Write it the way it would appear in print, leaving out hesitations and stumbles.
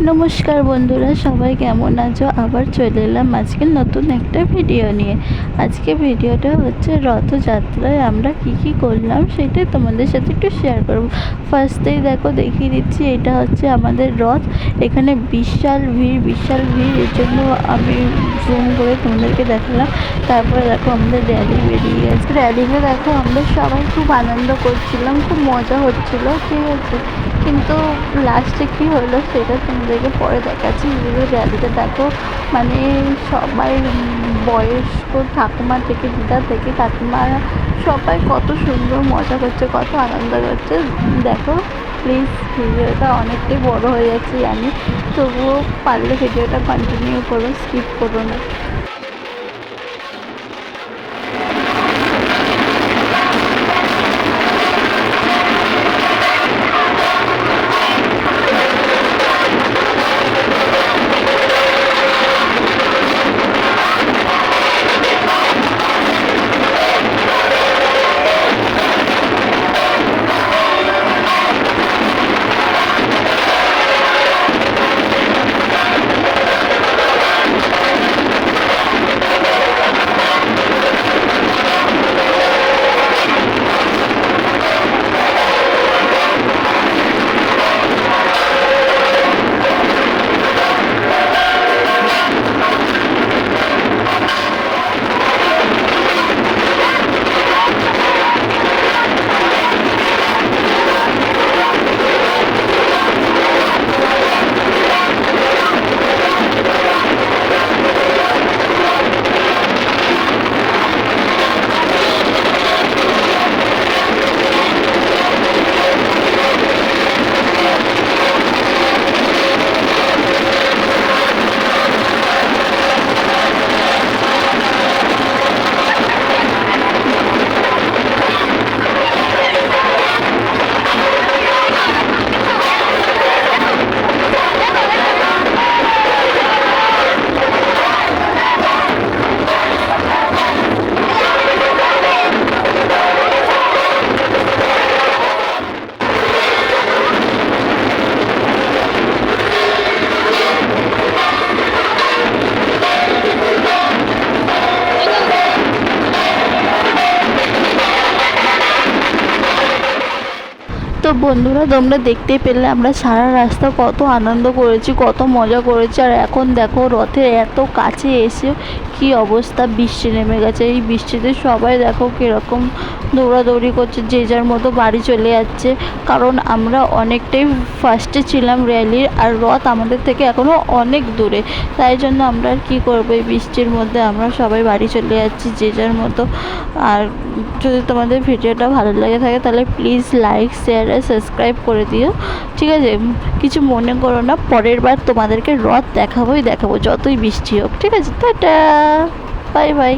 নমস্কার বন্ধুরা, সবাই কেমন আছো? আবার চলে এলাম আজকে নতুন একটা ভিডিও নিয়ে। আজকে ভিডিওটা হচ্ছে রথযাত্রায় আমরা কি করলাম সেটাই তোমাদের সাথে একটু শেয়ার করব। ফার্স্টেই দেখো দেখিয়ে দিচ্ছি, এটা হচ্ছে আমাদের রথ। এখানে বিশাল ভিড়, এর জন্য আমি জুম করে তোমাদেরকে দেখালাম। তারপরে দেখো আমাদের র্যালি বেরিয়ে গেছে। র্যালিতে দেখো আমরা সবাই খুব আনন্দ করছিলাম, খুব মজা হচ্ছিল, ঠিক আছে। কিন্তু লাস্টে কী হলো সেটা তোমাদেরকে পরে দেখাচ্ছি। র্যালিতে দেখো মানে সবাই বয়স্ক ঠাকুমা থেকে দিদা থেকে কাকিমারা সবাই কত সুন্দর মজা করছে, কত আনন্দ করছে। দেখো প্লিজ, ভিডিওটা অনেকটাই বড় হয়ে যাচ্ছে জানি, তবুও পারলে ভিডিওটা কন্টিনিউ করো, স্কিপ করো না। তো বন্ধুরা, তোমরা দেখতেই পেলে আমরা সারা রাস্তা কত আনন্দ করেছি, কত মজা করেছি। আর এখন দেখো রথের এত কাছে এসে কি অবস্থা, বৃষ্টি নেমে গেছে। এই বৃষ্টিতে সবাই দেখো কীরকম দৌড়াদৌড়ি করছে, যে যার মতো বাড়ি চলে যাচ্ছে। কারণ আমরা অনেকটাই ফার্স্টে ছিলাম র্যালির, আর রথ আমাদের থেকে এখনও অনেক দূরে। তাই জন্য আমরা আর কী করবো, এই বৃষ্টির মধ্যে আমরা সবাই বাড়ি চলে যাচ্ছি যে যার মতো। আর যদি তোমাদের ভিডিওটা ভালো লাগে থাকে তাহলে প্লিজ লাইক, শেয়ার আর সাবস্ক্রাইব করে দিও, ঠিক আছে। কিছু মনে করো না, পরের বার তোমাদেরকে রথ দেখাবো যতই বৃষ্টি হোক, ঠিক আছে। Tata, bye bye.